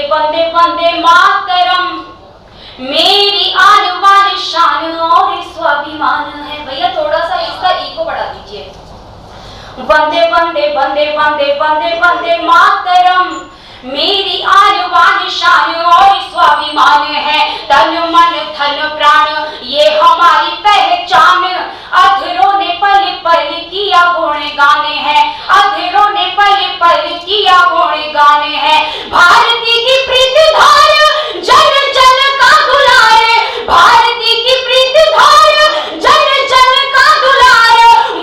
वंदे वंदे मातरम, मेरी आन बान शान और स्वाभिमान है। भैया थोड़ा सा इसका ईगो बढ़ा दीजिए। वंदे वंदे वंदे वंदे वंदे वंदे मातरम, मेरी आन बान शान और स्वाभिमान है। तन मन धन प्राण ये हमारी पहचान, अधरों ने पल पल किया गुण गाने हैं, अधरों ने पल पल किया गुण गाने हैं। भारती की प्रीत धार जन जन का दुलार, भारती की प्रीत धार जन जन का दुलार,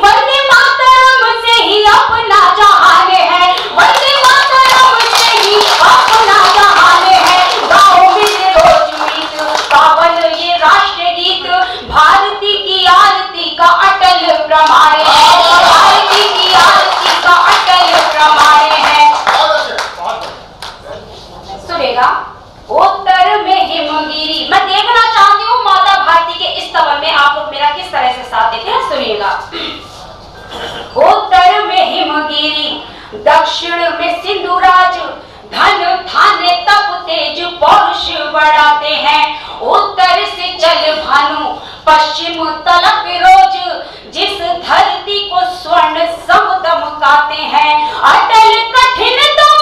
वंदे मातरम से ही अपना जहान है, वंदे मातरम से ही अपना जहान है। गाओ मिल रोज मीत पावन ये राष्ट्र गीत, भारती की आरती का अटल प्रमाण है, भारती की आरती का अटल प्रमाण है। सुनेगा उत्तर में हिमगिरी। मैं देखना चाहती हूँ माता भारती के इस स्तवन में आप लोग मेरा किस तरह से साथ देते हैं। सुनिएगा। उत्तर में हिमगिरी, दक्षिण में सिंधुराज, धन धान्य तप तेज पौरुष बढ़ाते हैं। उत्तर से चल भानु, पश्चिम तलक रोज, जिस धरती को स्वर्ण सम दमकाते हैं। अटल कठिन तुम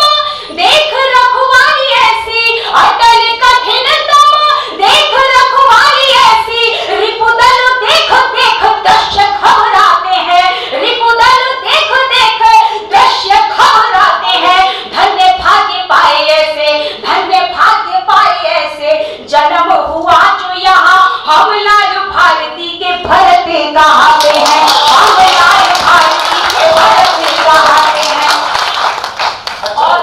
देख रखवाली ऐसी, अटल कठिन तुम देख रखवाली ऐसी, रिपुदल देख देख दृश्य घबराते हैं, रिपुदल देख देख दृश्य घबराते हैं। धन्य भाग्य पाए ऐसे, धन्य भाग्य पाए ऐसे, जन्म हुआ जो यहाँ हम लाल भारती के भरत कहाते हैं, हम लाल भारती के भरत कहाते हैं। और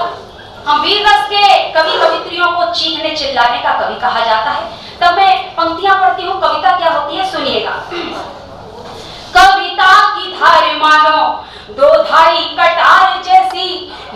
हम वीर रस के कवि कवित्रियों को चीखने चिल्लाने का कवि कहा जाता है। तब मैं पंक्तियां पढ़ती हूँ, कविता क्या होती है सुनिएगा। कविता की धार मानो दो धारी कटार जैसी,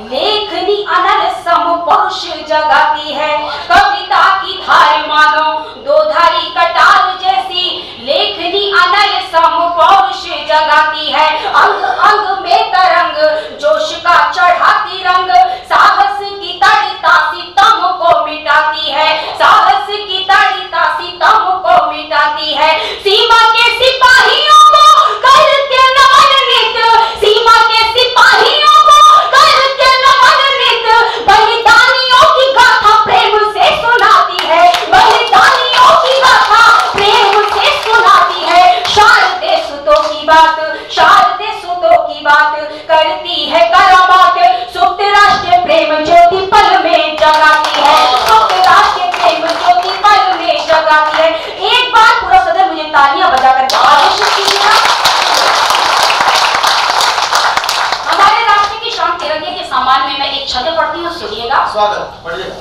लेखनी अनल सम पौरुष जगाती है। कविता की धार मानो दो धारी कटार जैसी, लेखनी अनल सम पौरुष जगाती है। अंग अंग में तरंग जोश का चढ़ाती रंग, साहस की तड़िता सितम को मिटाती है, साहस की तड़िता सितम को मिटाती है। सीमा के सिपाहियों को करके नमन नित, सीमा के सिपाहियों को करके नमन नित, बलिदानियों की गाथा प्रेम से सुनाती है, बलिदानियों की गाथा प्रेम से सुनाती है। शारदे सुतों की बात, शारदे सुतों की बात करती है करामात, सुप्त राष्ट्र प्रेम ज्योति पल में जगाती है, सुप्त राष्ट्र प्रेम ज्योति पल में जगाती है। एक बार पूरा सदन मुझे तालियां बजाकर आदेशित कीजिएगा। हमारे राष्ट्र की शान तिरंगे के सम्मान में मैं एक छंद पढ़ती हूँ, सुनिएगा। स्वागत पढ़िए।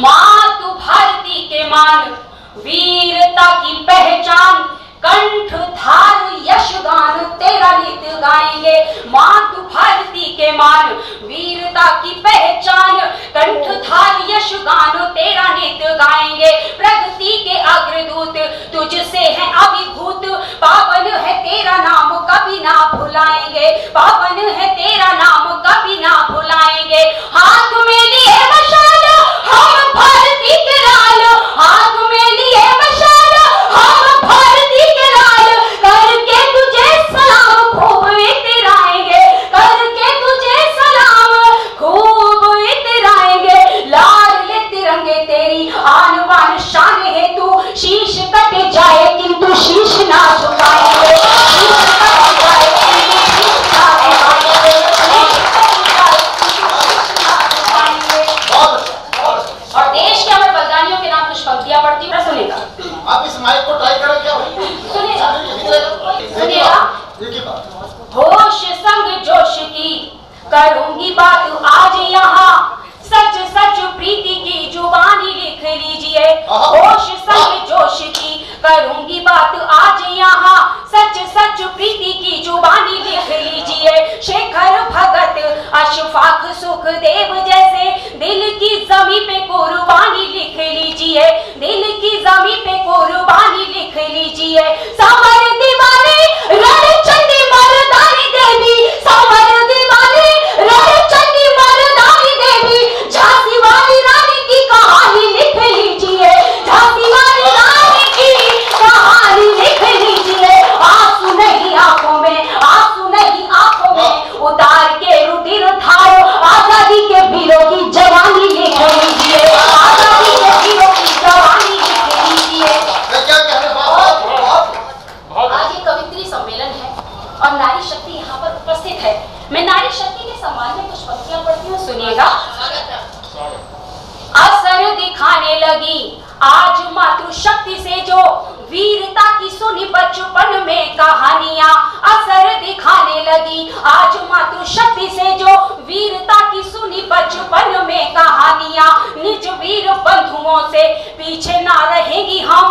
मातु भारती के मान, वीरता की पहचान, कंठ धार यशगान तेरा नित गाएंगे। मातु भारती के मान, वीरता की पहचान, कंठ धार यशगान तेरा नित गाएंगे। प्रगति के अग्रदूत तुझसे है अभिभूत, पावन है तेरा नाम कभी ना भुलाएंगे, पावन है तेरा नाम कभी ना भुलाएंगे। हाथ में लिए मशाल हम भारती के लाल, हाथ में लिए मशाल हम भारती के लाल, करके तुझे सलाम खूब इतराएंगे, करके तुझे सलाम खूब इतराएंगे। लाडले तिरंगे तेरी आन बान शान है तू, शीश कट जाए किंतु शीश ना झुकाएंगे, शीश कट जाए किंतु शीश ना झुकाएंगे, शीश कट जाए किंतु शीश ना झुकाएंगे। और देश के अमर बलिदानियों के नाम कुछ पंक्तियां पढ़ती हूँ, सुनेगा। आप इस माइक को ट्राई करें क्या भाई? सुनेगा, सुनेगा। होश संग जोश की करूंगी बात आज यहाँ, सच सच प्रीति की जुबानी लिख लीजिए। होश संग जोश की करूंगी बात आज यहाँ, सच सच प्रीति की जुबानी लिख लीजिए। शेखर भगत अशफाक सुखदेव जैसे दिल की जमी पे कुर्बानी लिख लीजिए, दिल की जमी पे कुर्बानी लिख लीजिए। समर दीवानी रणचंडी मर्दानी देवी, समर दीवानी रणचंडी मर्दानी देवी, झांसी वाली रानी लगी। आज मातृशक्ति से जो वीरता की सुनी बचपन में कहानियां असर दिखाने लगी। आज मातृशक्ति से जो वीरता की सुनी बचपन में कहानियां, निज वीर बंधुओं से पीछे ना रहेंगी हम।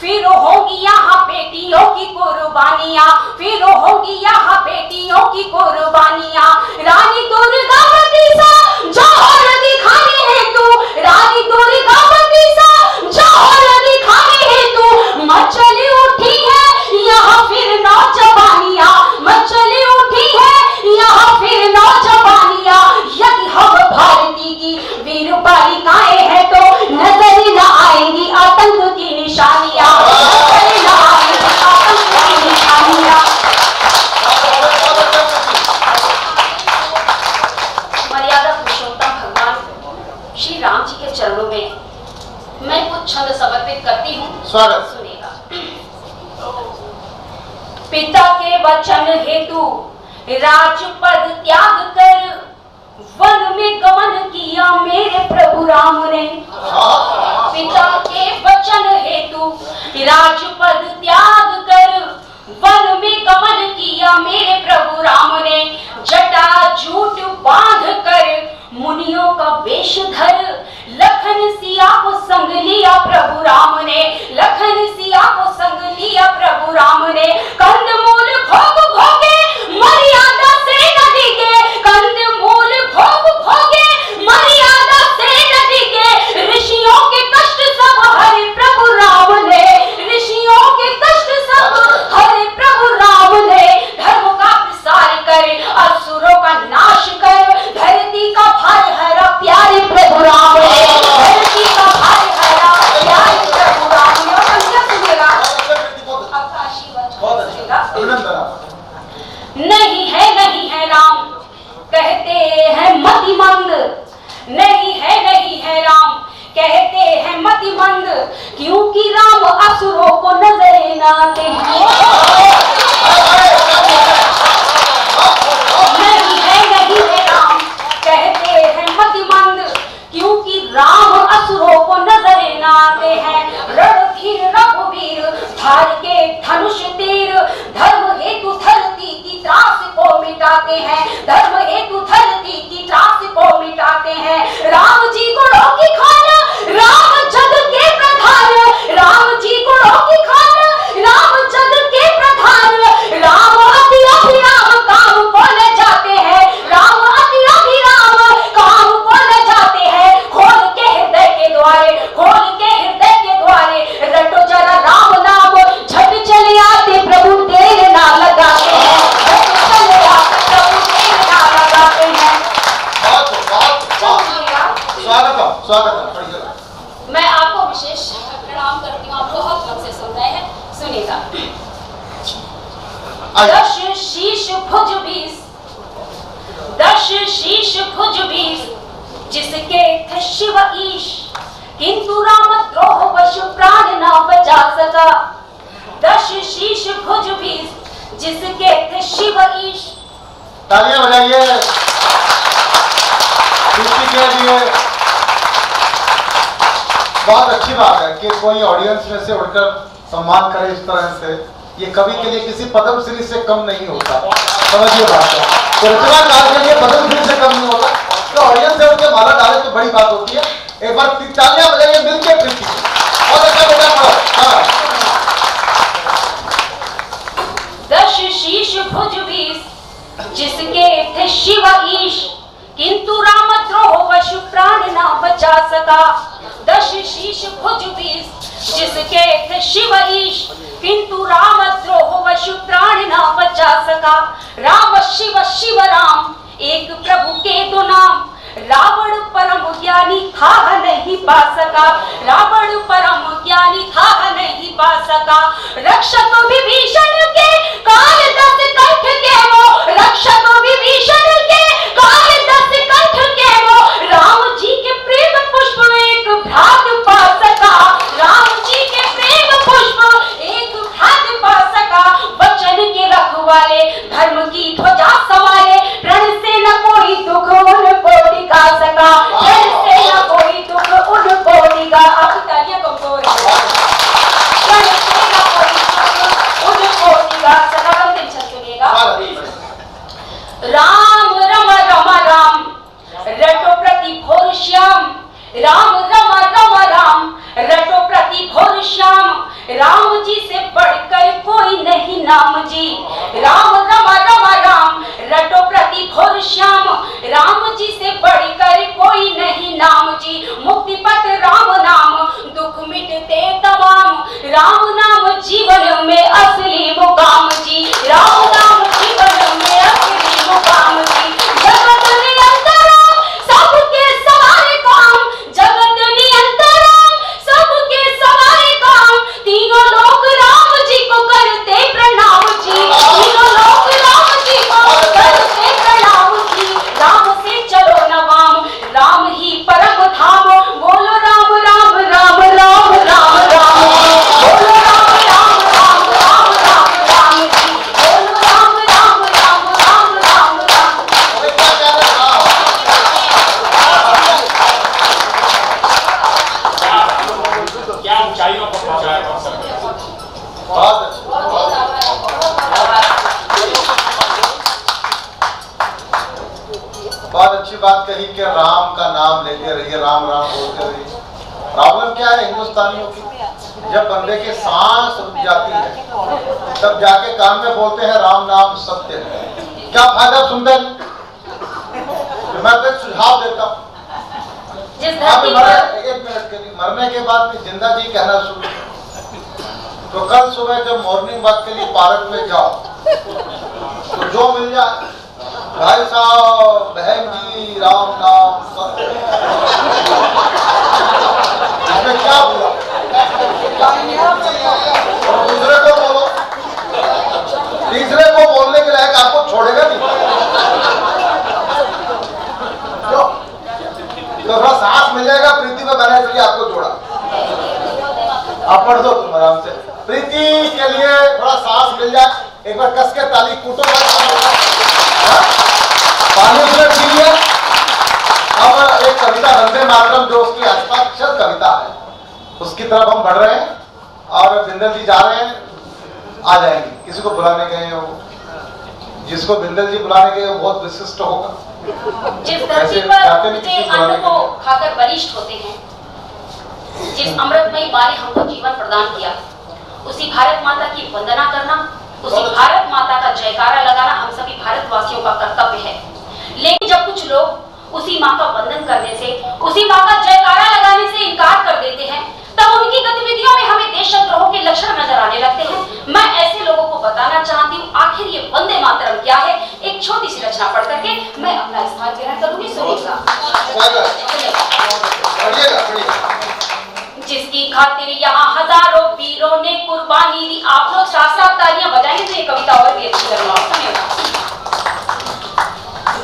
फिर होगी यहाँ बेटियों की कुर्बानियां, फिर होगी यहाँ बेटियों की कुर्बानियां। रानी दुर्गावती सा जौहर दिखाने हेतु, रानी दुर्गावती सा जौहर दिखाने हेतु मचली उठी है यहाँ फिर नौजवानियां, मचली उठी है यहाँ फिर नौजवानियां। यदि हम भारती की वीर बालिकाएं हैं तो नजर न आएंगी आतंक की निशानियां, नजर न आएंगी आतंक की निशानियां। मर्यादा पुरुषोत्तम भगवान श्री राम जी के चरणों में मैं कुछ छंद समर्पित करती हूँ। स्वागत। सुनिएगा। पिता के वचन हेतु राजपद त्याग कर वन में गमन किया मेरे प्रभु राम ने। पिता के वचन हेतु राजपद त्याग कर वन में गमन किया मेरे प्रभु राम ने। जटा जूट बांध कर मुनियों का वेश धर लखन सिया को संग लिया प्रभु राम ने। लखन सिया को संग लिया प्रभु राम ने। कंदमूल भोग भोगे मर्यादा से नदी के, कंदमूल भोग भोगे मर्यादा से नदी के। ऋषियों के कष्ट सब हरे प्रभु राम ने, ऋषियों के कष्ट सब हरे प्रभु राम ने। धर्म का प्रसार कर असुरों का नाश कर धरती का भार हरा प्यारे प्रभु राम ने, धरती का भार हरा प्यारे प्रभु राम ने। और सुनेगा आपका आशीर्वाद सुनेगा। नहीं है राम कहते हैं मतिमंद, नहीं है राम कहते हैं मतिमंद, क्योंकि राम असुरों को नजर न आते हैं। नहीं है राम कहते हैं मतिमंद, क्योंकि राम असुरों को नजर न आते हैं। रणधीर रघुवीर धार के धनुष तीर धर्म हेतु धरती की त्रास को मिटाते हैं, धर्म हेतु धरती की त्रास को मिटाते हैं। राम जी गुणों की खान राम जग के प्रधान, राम जी गुणों की खान राम जग के प्रधान। राम अति अभिराम काम को ले जाते हैं, राम अति अभिराम काम को ले जाते हैं। खोल के हृदय के द्वारे, खोल के हृदय के द्वारे रटो जरा राम नाम, झट चले आते प्रभु देर ना लगाते हैं, झट चले आते प्रभु देर ना लगाते हैं। स्वागत। मैं आपको विशेष प्रणाम करती हूँ, आप बहुत मन से सुन रहे हैं। सुनिएगा। दश शीश भुज 20, दश शीश भुज 20, जिसके थे शिव ईश, किंतु राम द्रोह वश प्राण न बचा सका। दश शीश भुज 20, जिसके थे शिव ईश। तालियां बजाइए के लिए। बहुत अच्छी बात है कि कोई ऑडियंस में से उठकर सम्मान करे इस तरह से। ये कवि के लिए किसी पद्मश्री से कम नहीं होता, समझिए बात है। तो रचनाकार के लिए पद्मश्री से कम नहीं होता, तो ऑडियंस से उनके माला डाले तो बड़ी बात होती है। एक बार तालियां बजाइए मिलके प्रीति। बहुत अच्छा बेटा पढ़ो। दश शीश भुज 20, जिसके थे शिव ईश, किंतु राम द्रोह वश प्राण न बचा सका। दश शीश भुज 20, जिसके थे शिव ईश, किंतु राम द्रोह वश प्राण न बचा सका। राम शिव शिव राम एक प्रभु के दो नाम, रावण परम ज्ञानी था नहीं पा सका। रावण परम ज्ञानी था नहीं पा सका। रक्षक विभीषण के काल 10 कंठ के वो, रक्षक विभीषण के काल 10 कंठ के वो, राम जी के प्रेम पुष्प एक भ्रात पा सका। राम जी के प्रेम पुष्प एक भ्रात पा सका। वचन के रखवाले धर्म की ध्वजा संभाले, प्रण से न कोई दुख उनको दिखा सका, प्रण से न कोई दुख उनको दिखा। और श्याम, राम जी से बढ़कर कोई नहीं नाम जी। राम रमा रमा राम, रटो प्रति घोर श्याम, राम जी से बढ़कर कोई नहीं नाम जी। मुक्ति पथ राम नाम, दुख मिटते तमाम, राम नाम जीवन में असली मुकाम जी। राम नाम जीवन में असली मुकाम जी। जगत नियंतराम, सबके सवारे काम, जगत नियंतराम, सबके सवारे काम, तीनों लोग राम जी को करते प्रणाम जी। तीनों लोग राम जी को करते प्रणाम जी। राम से चलो न वाम, राम ही परम धाम, बोलो राम राम राम राम राम राम, बोलो राम राम राम राम राम राम जी, बोलो राम राम राम राम राम राम। क्या ऊंचाइयों पर पहुंचाया बहुत अच्छी बात कही कि राम का नाम लेते रहिए, राम राम बोलते रहिए। प्रॉब्लम क्या है हिंदुस्तानियों की, जब बंदे की सांस रुक जाती है तब जाके कान में बोलते हैं राम नाम सत्य है। क्या फायदा सुनते हैं? मैं तो एक सुझाव देता हूँ, एक मिनट के लिए मरने के बाद भी जिंदा जी कहना शुरू, तो कल सुबह जब मॉर्निंग वॉक के लिए पार्क में जाओ तो जो मिल जाए, भाई साहब बहन जी राम नाम सत्य, इसमें क्या हुआ? और दूसरे को बोलो, तीसरे को बोलने के लायक आपको छोड़ेगा नहीं। तो थोड़ा सांस मिल जाएगा, प्रीति में मैंने इसलिए आपको जोड़ा। आप पढ़ दो तुम आराम से, प्रीति के लिए थोड़ा सांस मिल जाए, एक बार कस के ताली कूटो। पानी उसने पी लिया। अब एक कविता वंदे मातरम जो उसकी हस्ताक्षर कविता है, उसकी तरफ हम बढ़ रहे हैं और बिंदल जी जा रहे हैं, आ जाएंगे। किसी को बुलाने गए हो, जिसको बिंदल जी बुलाने गए वो बहुत विशिष्ट होगा। जिस धरती पर मुझे अन्न को खाकर बलिष्ठ होते हैं, जिस अमृतमयी माँ ने हमको जीवन प्रदान किया, उसी भारत माता की वंदना करना, उसी भारत माता का जयकारा लगाना हम सभी भारतवासियों का कर्तव्य है। लेकिन जब कुछ लोग उसी माँ का वंदन करने से, उसी माँ का जयकारा लगाने से इनकार कर देते हैं, तब उनकी गतिविधियों में हमें देशद्रोह के लक्षण नजर आने लगते हैं। मैं ऐसे लोगों को बताना चाहती हूँ आखिर ये वंदे मातरम क्या है। एक छोटी सी रचना पढ़ करके मैं अपना स्थान ग्रहण करूंगी, सुनिएगा। जिसकी खातिर यहाँ हजारों वीरों ने कुर्बानी दी। आप लोग साथ साथ तालियां बजाएंगे तो ये कविता और भी अच्छी लगेगी।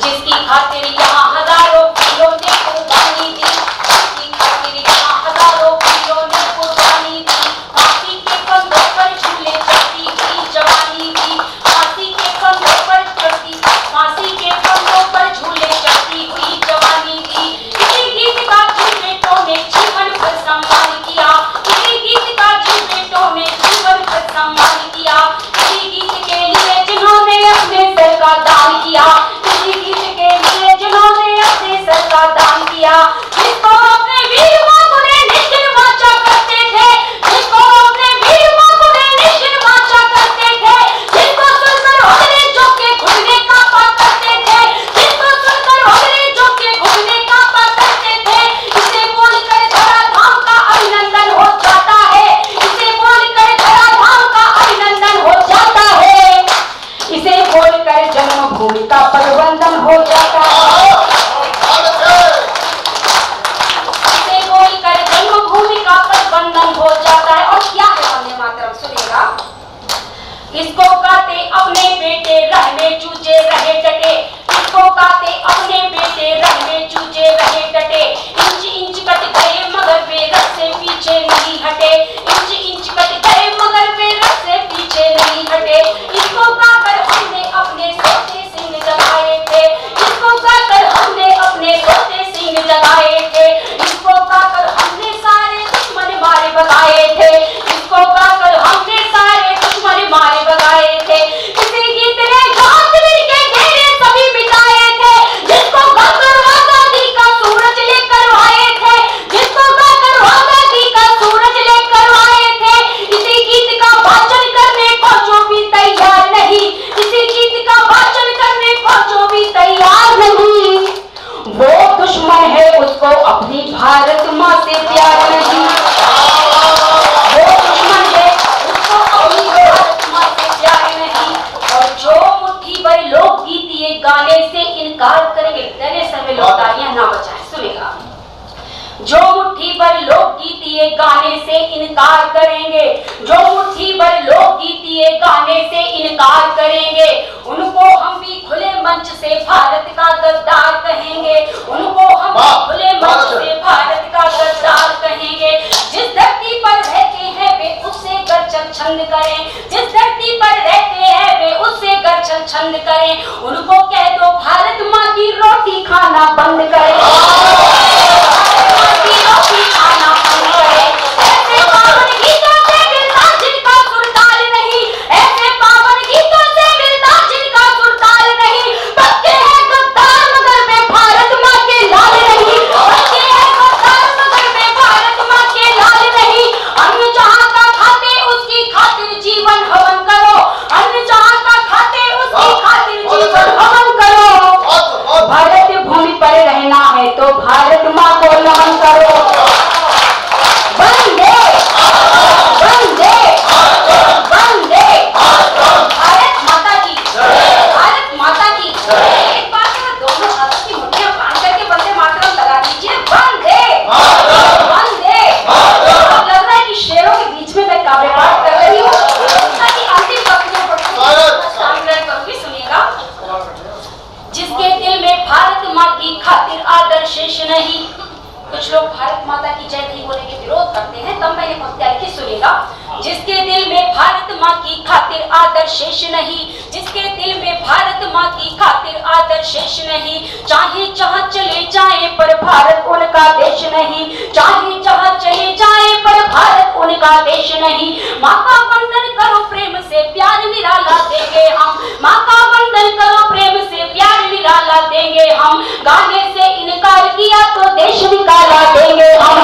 जिसकी खातिर यहाँ हजारों वीरों ने कुर्बानी दी, जिसकी खातिर यहाँ हजारों वीरों ने कुर्बानी दी, फांसी के कंधों पर झूले चढ़ती हुई जवानी दी, फांसी के कंधों पर चढ़ती, फांसी के कंधों पर झूले चढ़ती हुई जवानी दी। इसी गीत का जिन बेटों ने जीवन भर सम्मान किया, इसी गीत का जिन बेटों ने जीवन भर सम्मान किया, इसी गीत के लिए जिन्होंने अपने सर का दान किया, इसी गीत के लिए जिन्होंने अपने सर का दान किया, जिसको अपने वीर मातुरे निश्चिर वाचा करते थे, जिसको अपने वीर मातुरे निश्चिर वाचा करते थे, जिसको सुनकर होने जो के घुटने कांपा करते थे, जिसको सुनकर होने जो के घुटने कांपा करते थे, इसे बोलकर धराधाम का अभिनंदन हो जाता है, इसे बोलकर धराधाम का अभिनंदन हो जाता है, इसे बोलकर जन्मभूमि का परिवर्तन हो जाता है, इसे बोलकर जन्मभूमि का परिवर्तन हो जाता है। और क्या है वंदे मातरम, सुनिएगा। इसको गाते अपने बेटे रह में चूचे रहे डटे, इसको गाते अपने बेटे रह में चूचे रहे डटे, इंच इंच कट गए मगर वे रस से पीछे नहीं हटे, इंच इंच कट गए मगर वे रस से पीछे नहीं हटे। इसको गाकर हमने अपने सोते सिंह जगाए थे, इसको गाकर हमने अपने सोते सिंह जगाए थे, इसको गाकर हमने सारे दुश्मन मारे भगाए थे, इसको गाकर हमने सारे दुश्मन मारे भगाए थे। किसी गीत ने घातवीर के घेरे सभी बिताए थे, जिसको गाकर आजादी का सूरज लेकर आए थे, ये गाने से इनकार करेंगे, जो मुट्ठी भर लोकगीत ये गाने से इनकार करेंगे, उनको हम भी खुले मंच से भारत का गद्दार कहेंगे, उनको हम भी खुले मंच से भारत का गद्दार कहेंगे। जिस धरती पर रहते हैं वे उससे गर्जन छंद करें, जिस धरती पर रहते हैं वे उससे गर्जन छंद करें, उनको कह दो भारत माँ की रोटी खाना बंद करें, भारत माँ की रोटी खाना बंद करें। ऐसे पावन गीतों से मिलता जिनका सुरताल नहीं, ऐसे पावन गीतों से मिलता जिनका सुरताल नहीं, पक्के हैं गद्दार मगर मैं भारत माँ के लाल नहीं, पक्के हैं गद्दार मगर मैं भारत माँ के लाल नहीं। अन्न जहाँ का खाते उसकी खातिर जीवन हवन करो, अन्न जहाँ का खाते उसकी खातिर जीवन हवन करो। भारत भूमि पर रहना है तो भारत माँ को नमन करो। वंदे वंदे वंदे भारत माता की, भारत माता की। एक बार में दोनों हाथों की मुट्ठियां बांध करके वंदे मातरम लगा दीजिए। वंदे वंदे। अब लग रहा है कि शेरों के बीच में मैं काव्य पाठ कर रही हूँ, ताकि अंतिम पंक्तियों पर शाम ग्रहण करूंगी। सुनिएगा। जिसके दिल में भारत माँ की खातिर आदर शेष नहीं, कुछ लोग भारत माता की जय नहीं बोलने के विरोध करते हैं, तब मैंने पंक्तियां लिखी। सुनिएगा। जिसके दिल में भारत माँ की खातिर आदर शेष नहीं, जिसके दिल में भारत माँ की खातिर आदर शेष नहीं, चाहे जहाँ चले जाए पर भारत उनका देश नहीं, चाहे जहाँ चले जाए पर भारत उनका देश नहीं। माँ का वंदन करो प्रेम से प्यार निराला देंगे हम, माँ का वंदन करो प्रेम से प्यार निराला देंगे हम। गाने से इनकार किया तो देश निकाला देंगे हम।